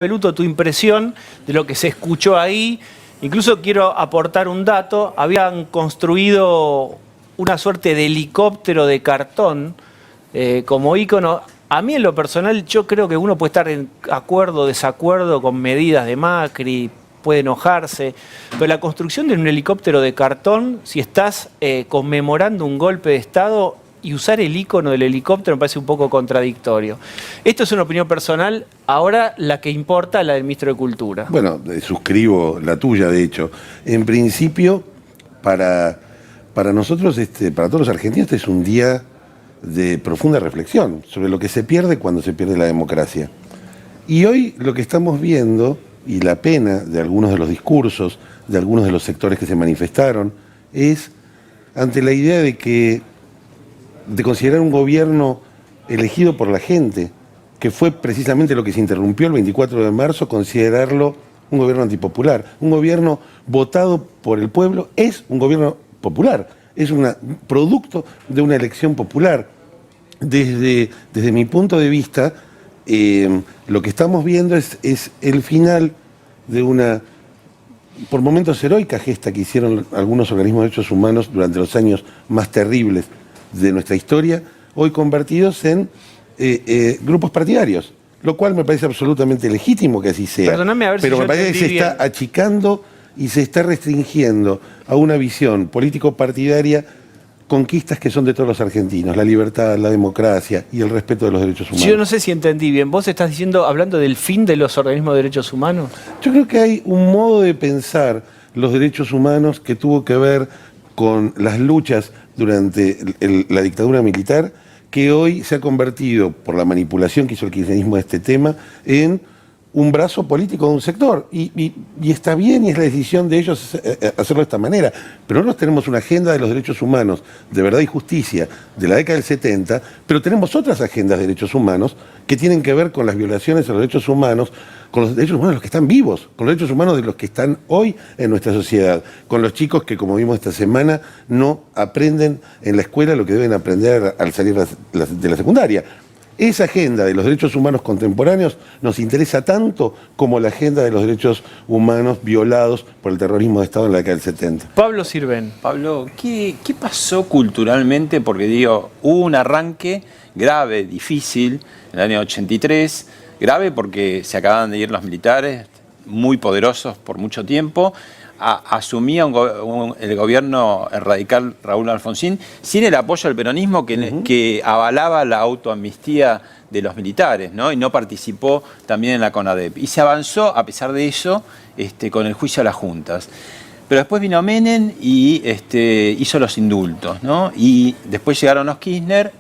Beluto, tu impresión de lo que se escuchó ahí. Incluso quiero aportar un dato. Habían construido una suerte de helicóptero de cartón como ícono. A mí en lo personal yo creo que uno puede estar en acuerdo o desacuerdo con medidas de Macri, puede enojarse, pero la construcción de un helicóptero de cartón, si estás conmemorando un golpe de Estado, y usar el icono del helicóptero me parece un poco contradictorio. Esto es una opinión personal, ahora la que importa es la del ministro de Cultura. Bueno, suscribo la tuya, de hecho. En principio, para nosotros, para todos los argentinos, este es un día de profunda reflexión sobre lo que se pierde cuando se pierde la democracia. Y hoy lo que estamos viendo, y la pena de algunos de los discursos, de algunos de los sectores que se manifestaron, es ante la idea de considerar un gobierno elegido por la gente, que fue precisamente lo que se interrumpió el 24 de marzo, considerarlo un gobierno antipopular. Un gobierno votado por el pueblo es un gobierno popular, es un producto de una elección popular. Desde mi punto de vista, lo que estamos viendo es el final de una, por momentos, heroica gesta que hicieron algunos organismos de derechos humanos durante los años más terribles de nuestra historia, hoy convertidos en grupos partidarios, lo cual me parece absolutamente legítimo que así sea. Perdóname, a ver pero si me parece que se está achicando y se está restringiendo a una visión político-partidaria conquistas que son de todos los argentinos: la libertad, la democracia y el respeto de los derechos humanos. Yo no sé si entendí bien. ¿Vos estás hablando del fin de los organismos de derechos humanos? Yo creo que hay un modo de pensar los derechos humanos que tuvo que ver con las luchas durante la dictadura militar, que hoy se ha convertido, por la manipulación que hizo el kirchnerismo de este tema, en un brazo político de un sector. Y está bien, y es la decisión de ellos hacerlo de esta manera. Pero nosotros tenemos una agenda de los derechos humanos, de verdad y justicia, de la década del 70, pero tenemos otras agendas de derechos humanos que tienen que ver con las violaciones a los derechos humanos, con los derechos humanos de los que están vivos, con los derechos humanos de los que están hoy en nuestra sociedad, con los chicos que, como vimos esta semana, no aprenden en la escuela lo que deben aprender al salir de la secundaria. Esa agenda de los derechos humanos contemporáneos nos interesa tanto como la agenda de los derechos humanos violados por el terrorismo de Estado en la década del 70. Pablo Sirven. Pablo, ¿qué pasó culturalmente? Porque digo, hubo un arranque grave, difícil, en el año 83, grave porque se acababan de ir los militares, muy poderosos por mucho tiempo. Asumía el gobierno radical Raúl Alfonsín sin el apoyo del peronismo que avalaba la autoamnistía de los militares, ¿no? Y no participó también en la CONADEP. Y se avanzó, a pesar de eso, con el juicio a las juntas. Pero después vino Menem y hizo los indultos, ¿no? Y después llegaron los Kirchner,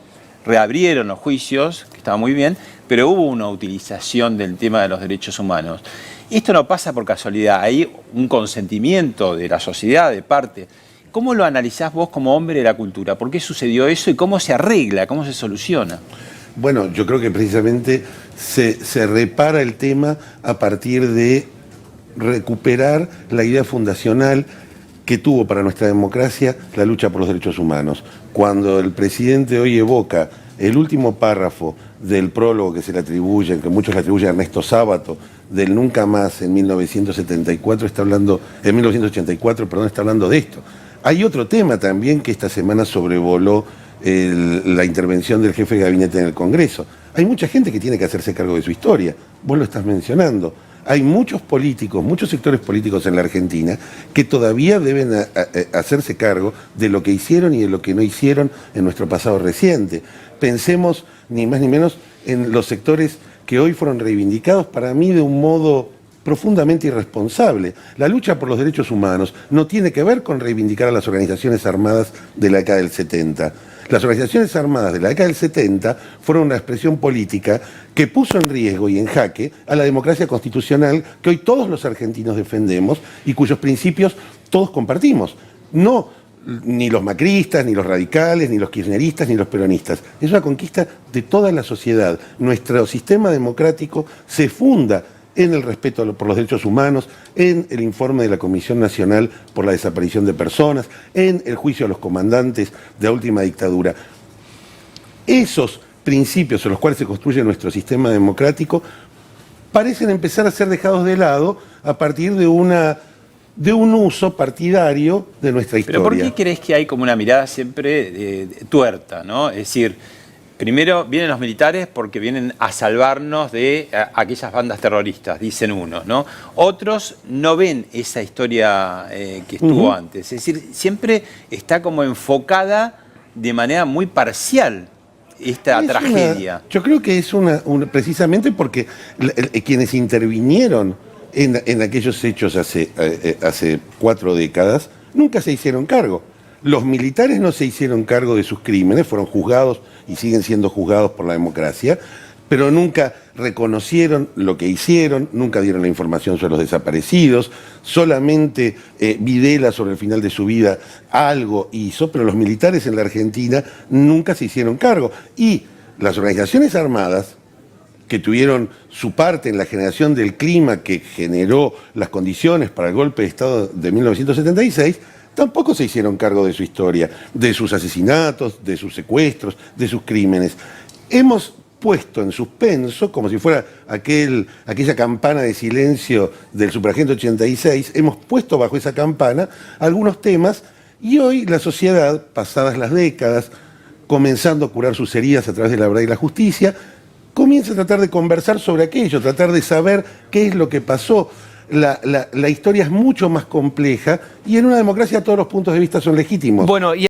reabrieron los juicios, que estaba muy bien, pero hubo una utilización del tema de los derechos humanos. Esto no pasa por casualidad, hay un consentimiento de la sociedad, de parte. ¿Cómo lo analizás vos como hombre de la cultura? ¿Por qué sucedió eso y cómo se arregla, cómo se soluciona? Bueno, yo creo que precisamente se repara el tema a partir de recuperar la idea fundacional que tuvo para nuestra democracia la lucha por los derechos humanos. Cuando el presidente hoy evoca el último párrafo del prólogo que se le atribuye, que muchos le atribuyen a Ernesto Sábato, del Nunca Más en 1984, está hablando de esto. Hay otro tema también que esta semana sobrevoló la intervención del jefe de gabinete en el Congreso. Hay mucha gente que tiene que hacerse cargo de su historia, vos lo estás mencionando. Hay muchos políticos, muchos sectores políticos en la Argentina que todavía deben hacerse cargo de lo que hicieron y de lo que no hicieron en nuestro pasado reciente. Pensemos ni más ni menos en los sectores que hoy fueron reivindicados, para mí, de un modo profundamente irresponsable. La lucha por los derechos humanos no tiene que ver con reivindicar a las organizaciones armadas de la década del 70. Las organizaciones armadas de la década del 70 fueron una expresión política que puso en riesgo y en jaque a la democracia constitucional que hoy todos los argentinos defendemos y cuyos principios todos compartimos. Ni los macristas, ni los radicales, ni los kirchneristas, ni los peronistas. Es una conquista de toda la sociedad. Nuestro sistema democrático se funda en el respeto por los derechos humanos, en el informe de la Comisión Nacional por la Desaparición de Personas, en el juicio a los comandantes de la última dictadura. Esos principios sobre los cuales se construye nuestro sistema democrático parecen empezar a ser dejados de lado a partir de un uso partidario de nuestra historia. ¿Pero por qué crees que hay como una mirada siempre tuerta, ¿no? Es decir, primero vienen los militares porque vienen a salvarnos de aquellas bandas terroristas, dicen unos, ¿no? Otros no ven esa historia que estuvo antes. Es decir, siempre está como enfocada de manera muy parcial esta tragedia. Yo creo que es precisamente porque quienes intervinieron en aquellos hechos hace 4 décadas nunca se hicieron cargo. Los militares no se hicieron cargo de sus crímenes, fueron juzgados y siguen siendo juzgados por la democracia, pero nunca reconocieron lo que hicieron, nunca dieron la información sobre los desaparecidos, solamente Videla sobre el final de su vida algo hizo, pero los militares en la Argentina nunca se hicieron cargo. Y las organizaciones armadas, que tuvieron su parte en la generación del clima que generó las condiciones para el golpe de Estado de 1976, tampoco se hicieron cargo de su historia, de sus asesinatos, de sus secuestros, de sus crímenes. Hemos puesto en suspenso, como si fuera aquella campana de silencio del Superagente 86, hemos puesto bajo esa campana algunos temas y hoy la sociedad, pasadas las décadas, comenzando a curar sus heridas a través de la verdad y la justicia, comienza a tratar de conversar sobre aquello, tratar de saber qué es lo que pasó. La historia es mucho más compleja y en una democracia todos los puntos de vista son legítimos. Bueno,